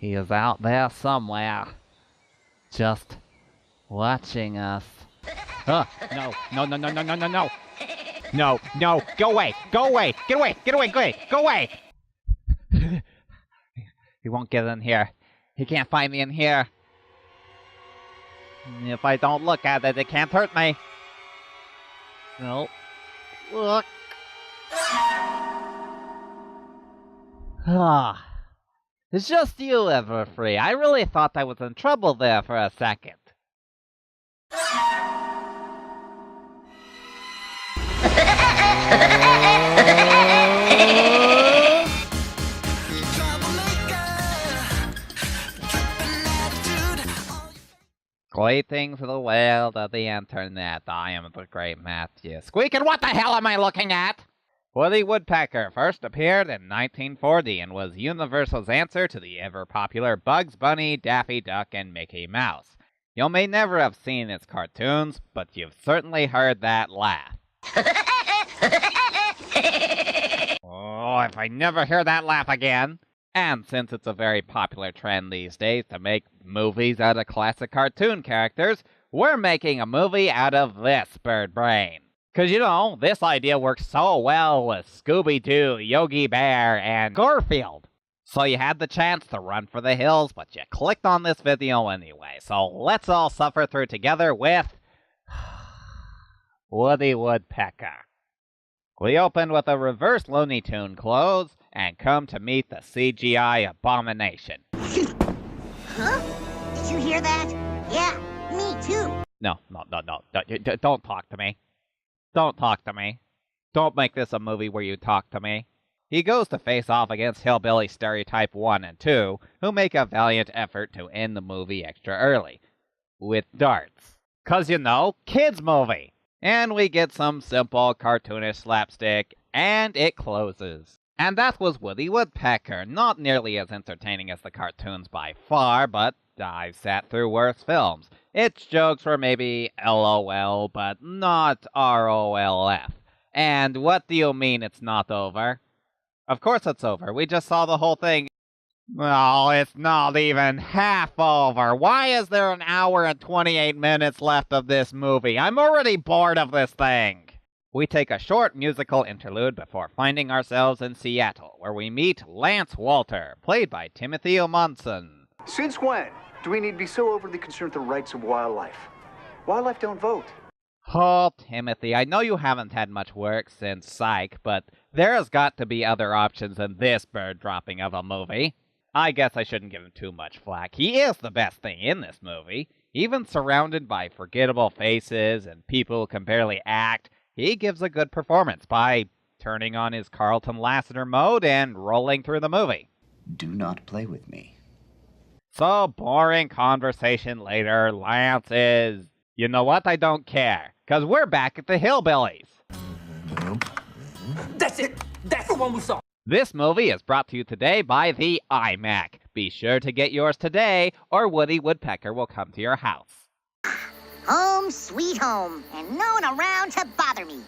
He is out there somewhere, just watching us. No, no, no, no, no, no, no, no. No, no, go away, go away, get away, get away, go away, go away. He won't get in here. He can't find me in here. If I don't look at it, it can't hurt me. No. Look. Ah. It's just you, Everfree. I really thought I was in trouble there for a second. Greetings to the world of the internet. I am the great Matthew. Squeak, and what the hell am I looking at? Woody Woodpecker first appeared in 1940 and was Universal's answer to the ever-popular Bugs Bunny, Daffy Duck, and Mickey Mouse. You may never have seen its cartoons, but you've certainly heard that laugh. Oh, if I never hear that laugh again! And since it's a very popular trend these days to make movies out of classic cartoon characters, we're making a movie out of this bird brain. 'Cause you know, this idea works so well with Scooby-Doo, Yogi Bear, and Garfield. So you had the chance to run for the hills, but you clicked on this video anyway. So let's all suffer through together with Woody Woodpecker. We open with a reverse Looney Tune close and come to meet the CGI abomination. Huh? Did you hear that? Yeah, me too. No, don't talk to me. Don't talk to me. Don't make this a movie where you talk to me. He goes to face off against Hillbilly Stereotype 1 and 2, who make a valiant effort to end the movie extra early. With darts. 'Cause you know, kids movie! And we get some simple cartoonish slapstick, and it closes. And that was Woody Woodpecker, not nearly as entertaining as the cartoons by far, but I've sat through worse films. Its jokes were maybe LOL, but not ROLF. And what do you mean it's not over? Of course it's over. We just saw the whole thing. Oh, it's not even half over. Why is there an hour and 28 minutes left of this movie? I'm already bored of this thing. We take a short musical interlude before finding ourselves in Seattle, where we meet Lance Walter, played by Timothy Omonson. Since when do we need to be so overly concerned with the rights of wildlife? Wildlife don't vote. Oh, Timothy, I know you haven't had much work since Psych, but there has got to be other options than this bird-dropping of a movie. I guess I shouldn't give him too much flack. He is the best thing in this movie. Even surrounded by forgettable faces and people who can barely act, he gives a good performance by turning on his Carlton Lassiter mode and rolling through the movie. Do not play with me. So boring conversation later, Lance is... You know what? I don't care. 'Cause we're back at the Hillbillies. That's it! That's the one we saw! This movie is brought to you today by the iMac. Be sure to get yours today, or Woody Woodpecker will come to your house. Home sweet home, and no one around to bother me.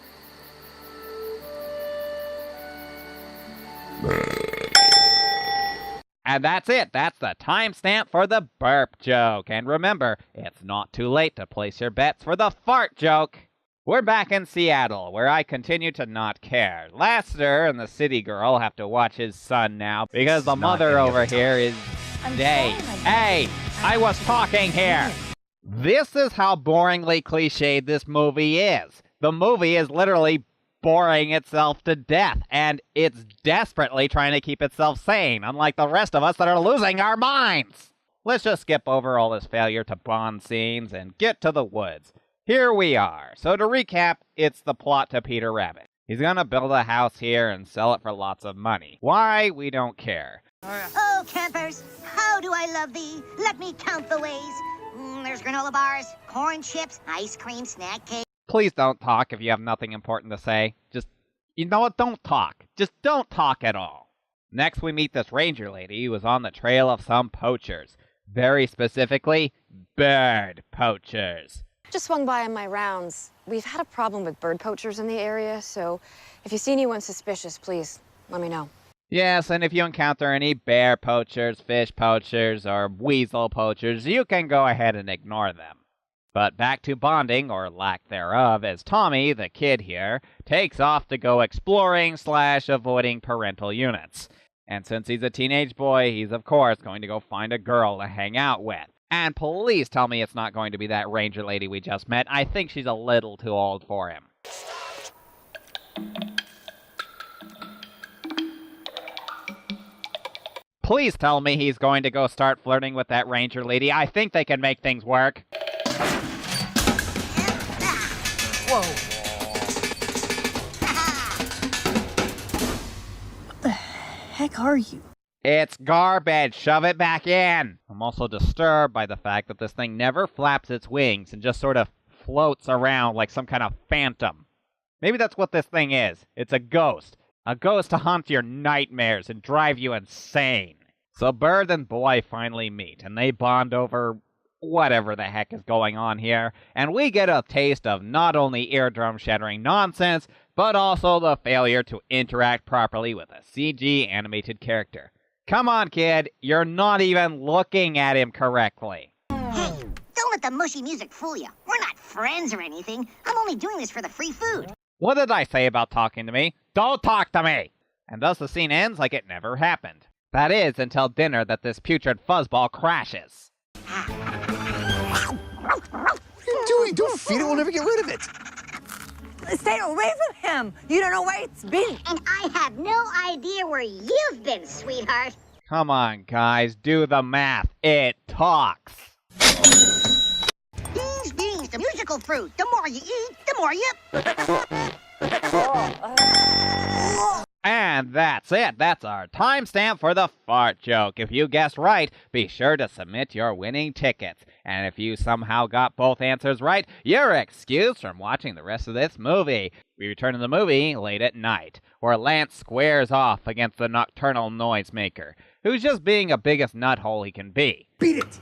And that's it. That's the timestamp for the burp joke. And remember, it's not too late to place your bets for the fart joke. We're back in Seattle, where I continue to not care. Lassiter and the city girl have to watch his son now, because the mother over here is... Hey, I was talking here! This is how boringly cliched this movie is. The movie is literally boring itself to death, and it's desperately trying to keep itself sane, unlike the rest of us that are losing our minds. Let's just skip over all this failure to bond scenes and get to the woods. Here we are. So to recap, it's the plot to Peter Rabbit. He's gonna build a house here and sell it for lots of money. Why? We don't care. Oh, campers, how do I love thee? Let me count the ways. There's granola bars, corn chips, ice cream, snack cake. Please don't talk if you have nothing important to say. Just, you know what? Don't talk. Just don't talk at all. Next, we meet this ranger lady who was on the trail of some poachers. Very specifically, bird poachers. Just swung by on my rounds. We've had a problem with bird poachers in the area, so if you see anyone suspicious, please let me know. Yes, and if you encounter any bear poachers, fish poachers, or weasel poachers, you can go ahead and ignore them. But back to bonding, or lack thereof, as Tommy, the kid here, takes off to go exploring / avoiding parental units. And since he's a teenage boy, he's of course going to go find a girl to hang out with. And please tell me it's not going to be that ranger lady we just met. I think she's a little too old for him. Please tell me he's going to go start flirting with that ranger lady. I think they can make things work. Whoa. What the heck are you? It's garbage. Shove it back in. I'm also disturbed by the fact that this thing never flaps its wings and just sort of floats around like some kind of phantom. Maybe that's what this thing is. It's a ghost. A ghost to haunt your nightmares and drive you insane. So Bird and Boy finally meet, and they bond over whatever the heck is going on here, and we get a taste of not only eardrum-shattering nonsense, but also the failure to interact properly with a CG animated character. Come on, kid, you're not even looking at him correctly. Hey, don't let the mushy music fool you. We're not friends or anything. I'm only doing this for the free food. What did I say about talking to me? Don't talk to me! And thus the scene ends like it never happened. That is, until dinner that this putrid fuzzball crashes. What are you doing? Don't feed it, we'll never get rid of it. Stay away from him. You don't know where it's been. And I have no idea where you've been, sweetheart. Come on, guys, do the math. It talks. Beans, the musical fruit. The more you eat, the more you... And that's it. That's our timestamp for the fart joke. If you guessed right, be sure to submit your winning tickets. And if you somehow got both answers right, you're excused from watching the rest of this movie. We return to the movie late at night, where Lance squares off against the nocturnal noisemaker, who's just being a biggest nuthole he can be. Beat it!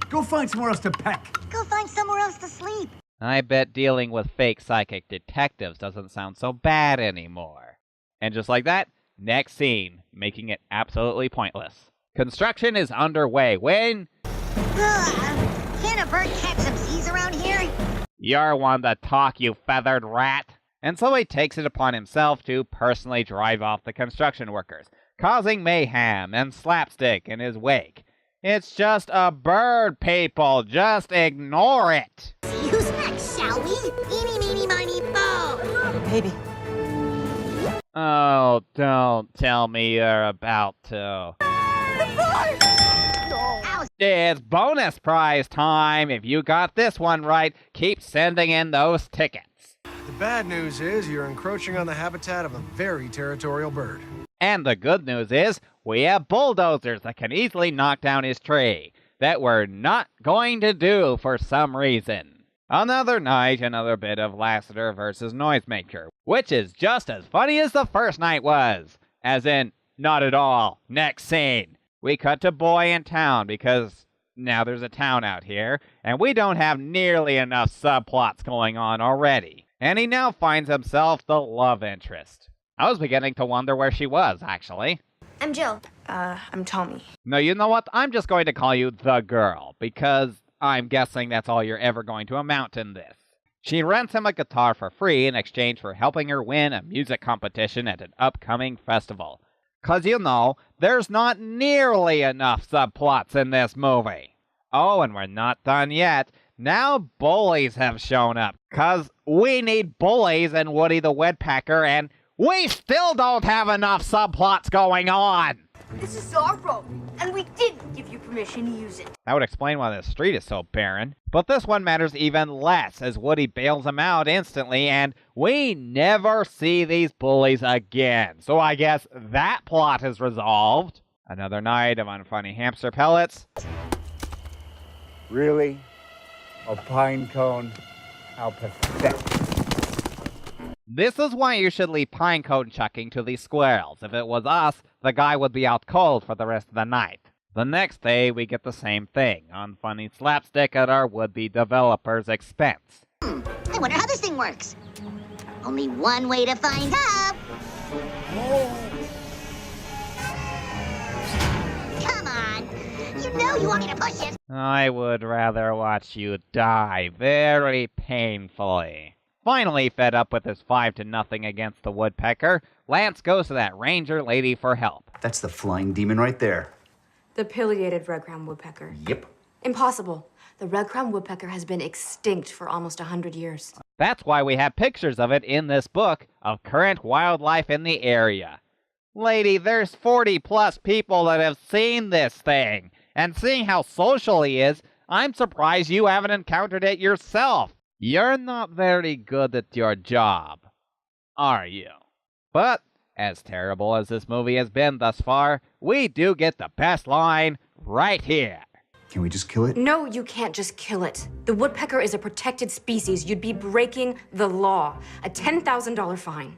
Go find somewhere else to peck. Go find somewhere else to sleep. I bet dealing with fake psychic detectives doesn't sound so bad anymore. And just like that, next scene, making it absolutely pointless. Construction is underway when... Can't a bird catch some Z's around here? You're one to talk, you feathered rat. And so he takes it upon himself to personally drive off the construction workers, causing mayhem and slapstick in his wake. It's just a bird, people. Just ignore it. See who's next, shall we? Eeny, meeny, miny, moe. Baby. Oh, don't tell me you're about to. Ow. It's bonus prize time. If you got this one right, keep sending in those tickets. The bad news is you're encroaching on the habitat of a very territorial bird. And the good news is, we have bulldozers that can easily knock down his tree. That we're not going to do for some reason. Another night, another bit of Lassiter versus Noisemaker, which is just as funny as the first night was. As in, not at all. Next scene. We cut to Boy in town because now there's a town out here, and we don't have nearly enough subplots going on already. And he now finds himself the love interest. I was beginning to wonder where she was, actually. I'm Jill. I'm Tommy. No, you know what? I'm just going to call you the girl, because I'm guessing that's all you're ever going to amount in this. She rents him a guitar for free in exchange for helping her win a music competition at an upcoming festival. 'Cause you know, there's not nearly enough subplots in this movie. Oh, and we're not done yet. Now bullies have shown up, 'cause we need bullies in Woody the Woodpecker, and we still don't have enough subplots going on! This is our road, and we didn't give you permission to use it. That would explain why this street is so barren. But this one matters even less, as Woody bails him out instantly, and we never see these bullies again. So I guess that plot is resolved. Another night of unfunny hamster pellets. Really? A pine cone? How pathetic. This is why you should leave pine cone chucking to these squirrels. If it was us, the guy would be out cold for the rest of the night. The next day, we get the same thing, unfunny slapstick at our would-be developer's expense. I wonder how this thing works. Only one way to find out. No, you want me to push it? I would rather watch you die very painfully. Finally fed up with his 5-0 against the Woodpecker, Lance goes to that ranger lady for help. That's the flying demon right there. The pileated red-crowned woodpecker. Yep. Impossible. The red-crowned woodpecker has been extinct for almost 100 years. That's why we have pictures of it in this book of current wildlife in the area. Lady, there's 40+ people that have seen this thing. And seeing how social he is, I'm surprised you haven't encountered it yourself. You're not very good at your job, are you? But, as terrible as this movie has been thus far, we do get the best line right here. Can we just kill it? No, you can't just kill it. The woodpecker is a protected species. You'd be breaking the law. A $10,000 fine.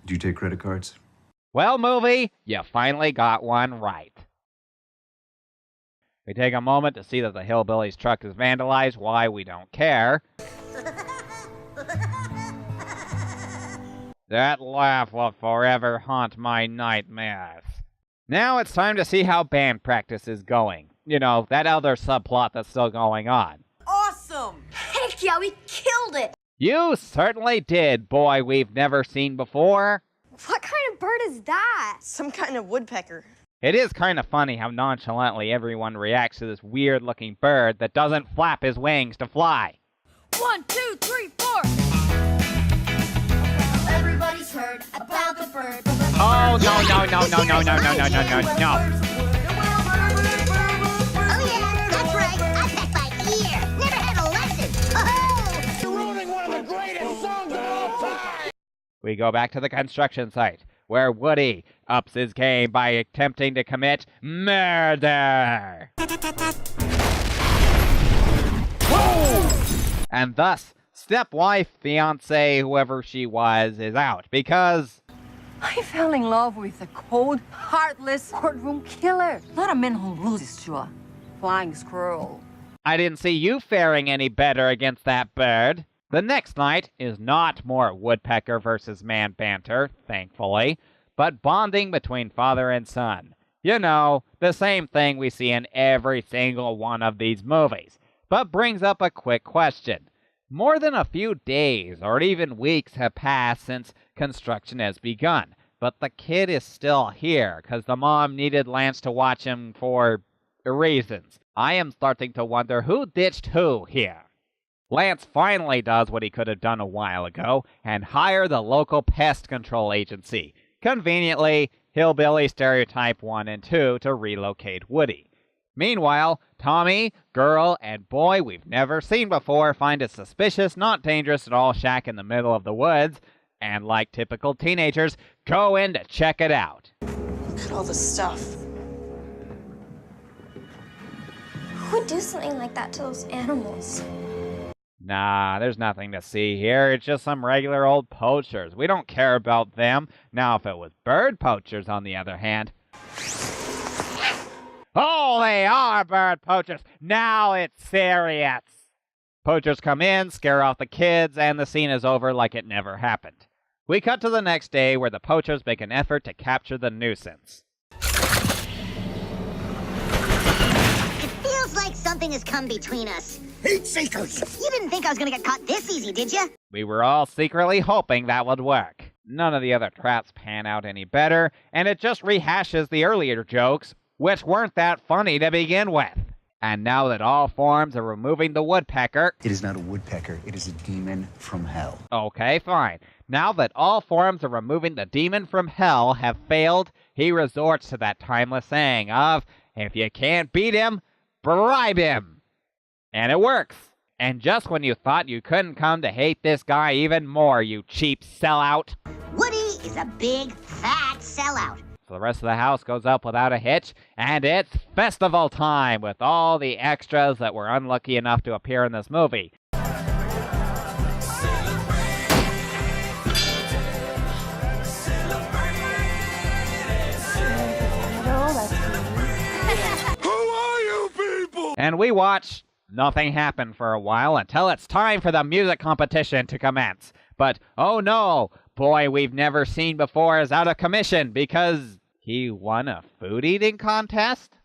Do you take credit cards? Well, movie, you finally got one right. We take a moment to see that the hillbilly's truck is vandalized. Why, we don't care. That laugh will forever haunt my nightmares. Now it's time to see how band practice is going. You know, that other subplot that's still going on. Awesome! Heck yeah, we killed it! You certainly did, boy we've never seen before. What kind of bird is that? Some kind of woodpecker. It is kind of funny how nonchalantly everyone reacts to this weird-looking bird that doesn't flap his wings to fly. 1, 2, 3, 4! Everybody's heard about the bird. Oh, no. Oh yeah, that's right. I pecked by ear. Never had a lesson. Oh! You're ruining one of the greatest songs of all time! We go back to the construction site, where Woody ups his game by attempting to commit murder. Whoa! And thus, stepwife, fiancé, whoever she was, is out because I fell in love with a cold, heartless courtroom killer. Not a man who loses to a flying squirrel. I didn't see you faring any better against that bird. The next night is not more woodpecker versus man banter, thankfully, but bonding between father and son. You know, the same thing we see in every single one of these movies, but brings up a quick question. More than a few days or even weeks have passed since construction has begun, but the kid is still here because the mom needed Lance to watch him for reasons. I am starting to wonder who ditched who here. Lance finally does what he could have done a while ago and hire the local pest control agency. Conveniently, hillbilly stereotype 1 and 2 to relocate Woody. Meanwhile, Tommy, girl, and boy we've never seen before find a suspicious, not dangerous at all shack in the middle of the woods, and like typical teenagers, go in to check it out. Look at all the stuff. Who would do something like that to those animals? Nah, there's nothing to see here. It's just some regular old poachers. We don't care about them. Now, if it was bird poachers, on the other hand... Oh, they are bird poachers! Now it's serious! Poachers come in, scare off the kids, and the scene is over like it never happened. We cut to the next day where the poachers make an effort to capture the nuisance. It feels like something has come between us. Heat seekers! You didn't think I was gonna get caught this easy, did you? We were all secretly hoping that would work. None of the other traps pan out any better, and it just rehashes the earlier jokes, which weren't that funny to begin with. And now that all forms are removing the woodpecker... It is not a woodpecker. It is a demon from hell. Okay, fine. Now that all forms of removing the demon from hell have failed, he resorts to that timeless saying of, if you can't beat him, bribe him. And it works. And just when you thought you couldn't come to hate this guy even more, you cheap sellout. Woody is a big, fat sellout. So the rest of the house goes up without a hitch, and it's festival time with all the extras that were unlucky enough to appear in this movie. And we watch nothing happen for a while until it's time for the music competition to commence. But, oh no, boy we've never seen before is out of commission because he won a food eating contest?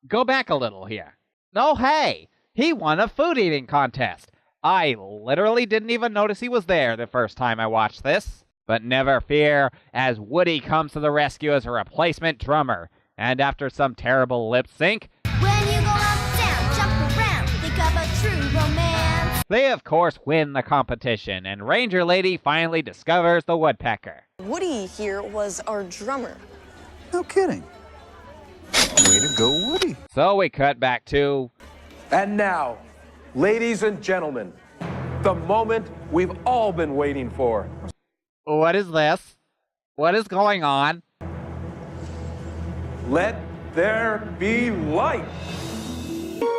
Go back a little here. Oh, hey! He won a food eating contest! I literally didn't even notice he was there the first time I watched this. But never fear, as Woody comes to the rescue as a replacement drummer. And after some terrible lip sync, When you go up, down, jump around, think of a true romance. they of course win the competition, and Ranger Lady finally discovers the woodpecker. Woody here was our drummer. No kidding. Way to go, Woody. So we cut back to... And now, ladies and gentlemen, the moment we've all been waiting for. What is this? What is going on? Let there be light.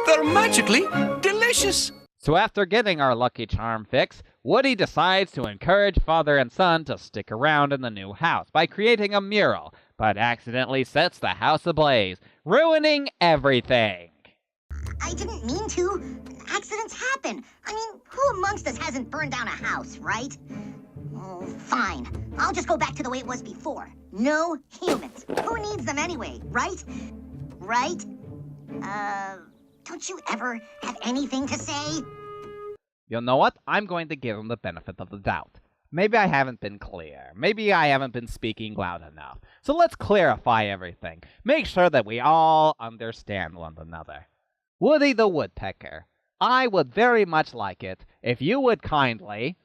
They're magically delicious. So after getting our Lucky Charm fix, Woody decides to encourage father and son to stick around in the new house by creating a mural, but accidentally sets the house ablaze, ruining everything. I didn't mean to. Accidents happen. I mean, who amongst us hasn't burned down a house, right? Oh, fine. I'll just go back to the way it was before. No humans. Who needs them anyway, right? Right? Don't you ever have anything to say? You know what? I'm going to give him the benefit of the doubt. Maybe I haven't been clear. Maybe I haven't been speaking loud enough. So let's clarify everything. Make sure that we all understand one another. Woody the Woodpecker, I would very much like it if you would kindly...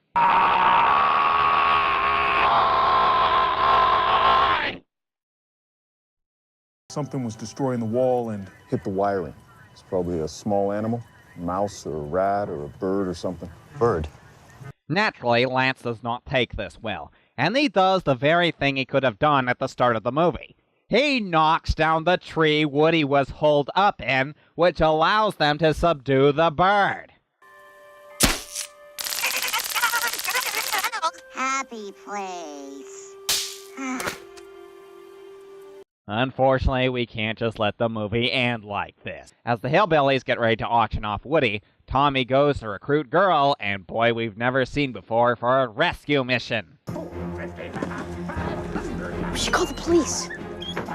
Something was destroying the wall and hit the wiring. It's probably a small animal, a mouse or a rat or a bird or something. Bird. Naturally, Lance does not take this well, and he does the very thing he could have done at the start of the movie. He knocks down the tree Woody was holed up in, which allows them to subdue the bird. Happy place. Unfortunately, we can't just let the movie end like this. As the hillbillies get ready to auction off Woody, Tommy goes to recruit Girl, and boy we've never seen before, for a rescue mission. We should call the police.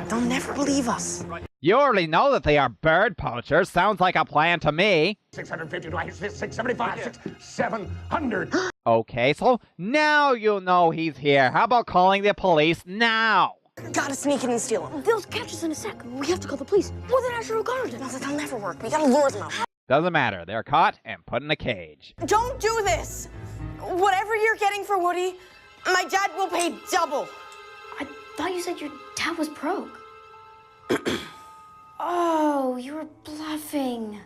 They'll never believe us. You already know that they are bird poachers. Sounds like a plan to me. 650, 675, 700. Okay, so now you know he's here. How about calling the police now? Gotta sneak in and steal them. They'll catch us in a sec. We have to call the police. Or the National Guard. No, that'll never work. We gotta lure them out. Doesn't matter. They're caught and put in a cage. Don't do this. Whatever you're getting for Woody, my dad will pay double. I thought you said your dad was broke. Oh, you were bluffing.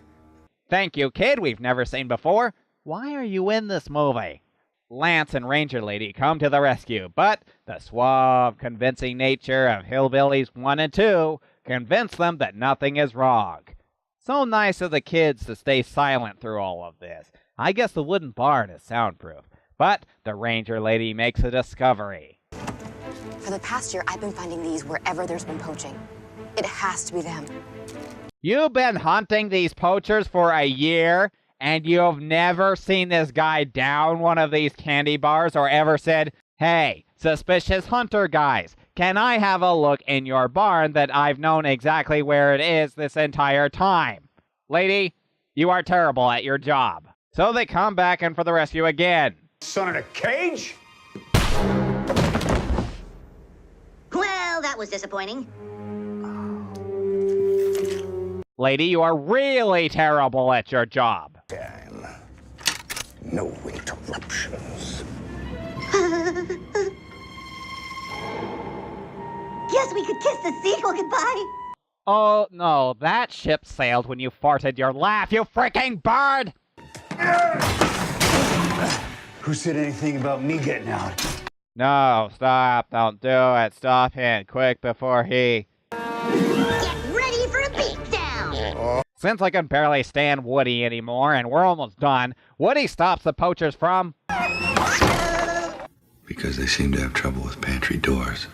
Thank you, kid we've never seen before. Why are you in this movie? Lance and Ranger Lady come to the rescue, but the suave, convincing nature of Hillbillies 1 and 2 convince them that nothing is wrong. So nice of the kids to stay silent through all of this. I guess the wooden barn is soundproof, but the Ranger Lady makes a discovery. For the past year, I've been finding these wherever there's been poaching. It has to be them. You've been hunting these poachers for a year, and you've never seen this guy down one of these candy bars or ever said, "Hey, suspicious hunter guys, can I have a look in your barn that I've known exactly where it is this entire time?" Lady, you are terrible at your job. So they come back in for the rescue again. Son in a cage? Well, that was disappointing. Lady, you are really terrible at your job. Damn. No interruptions. Guess we could kiss the sequel goodbye. Oh, no, that ship sailed when you farted your laugh, you freaking bird! Who said anything about me getting out? No, stop, don't do it, stop him, quick before he... Get ready for a beatdown. Since I can barely stand Woody anymore and we're almost done, Woody stops the poachers from... Because they seem to have trouble with pantry doors.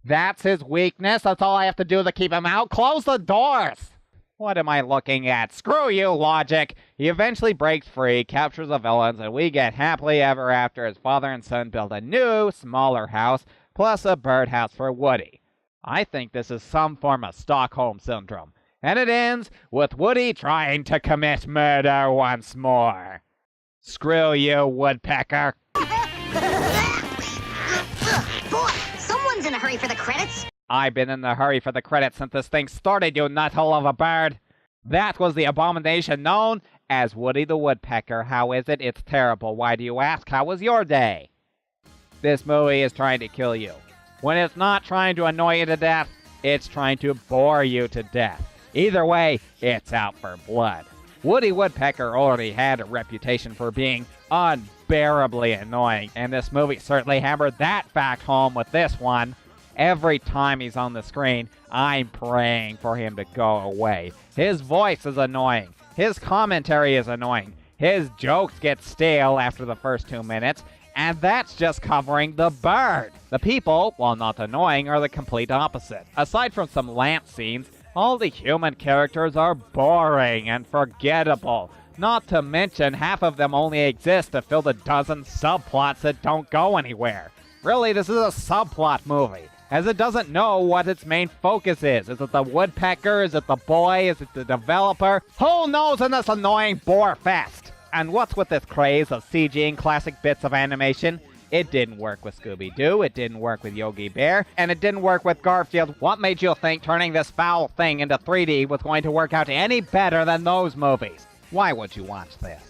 That's his weakness? That's all I have to do to keep him out? Close the doors! What am I looking at? Screw you, logic! He eventually breaks free, captures the villains, and we get happily ever after as father and son build a new, smaller house, plus a birdhouse for Woody. I think this is some form of Stockholm Syndrome. And it ends with Woody trying to commit murder once more. Screw you, Woodpecker. Boy, someone's in a hurry for the credits. I've been in a hurry for the credits since this thing started, you nuthole of a bird. That was the abomination known as Woody the Woodpecker. How is it? It's terrible. Why do you ask? How was your day? This movie is trying to kill you. When it's not trying to annoy you to death, it's trying to bore you to death. Either way, it's out for blood. Woody Woodpecker already had a reputation for being unbearably annoying, and this movie certainly hammered that fact home with this one. Every time he's on the screen, I'm praying for him to go away. His voice is annoying. His commentary is annoying. His jokes get stale after the first 2 minutes, and that's just covering the bird. The people, while not annoying, are the complete opposite. Aside from some lamp scenes, all the human characters are boring and forgettable. Not to mention, half of them only exist to fill the dozen subplots that don't go anywhere. Really, this is a subplot movie, as it doesn't know what its main focus is. Is it the woodpecker? Is it the boy? Is it the developer? Who knows in this annoying bore fest? And what's with this craze of CGing classic bits of animation? It didn't work with Scooby-Doo, it didn't work with Yogi Bear, and it didn't work with Garfield. What made you think turning this foul thing into 3D was going to work out any better than those movies? Why would you watch this?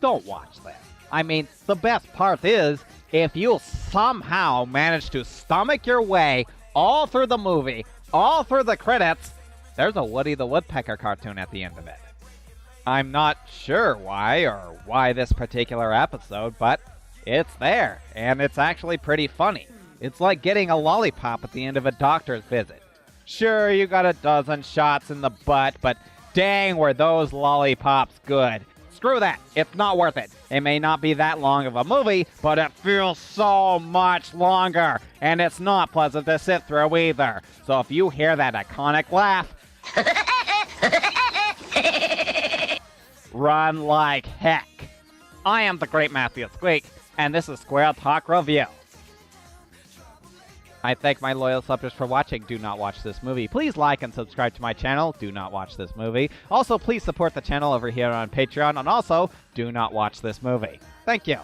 Don't watch this. I mean, the best part is, if you somehow manage to stomach your way all through the movie, all through the credits, there's a Woody the Woodpecker cartoon at the end of it. I'm not sure why this particular episode, but it's there, and it's actually pretty funny. It's like getting a lollipop at the end of a doctor's visit. Sure, you got a dozen shots in the butt, but dang, were those lollipops good. Screw that, it's not worth it. It may not be that long of a movie, but it feels so much longer, and it's not pleasant to sit through either. So if you hear that iconic laugh, run like heck. I am the Great Matthew Squeak, and this is Squirrel Talk Review. I thank my loyal subscribers for watching. Do not watch this movie. Please like and subscribe to my channel. Do not watch this movie. Also, please support the channel over here on Patreon, and also, do not watch this movie. Thank you.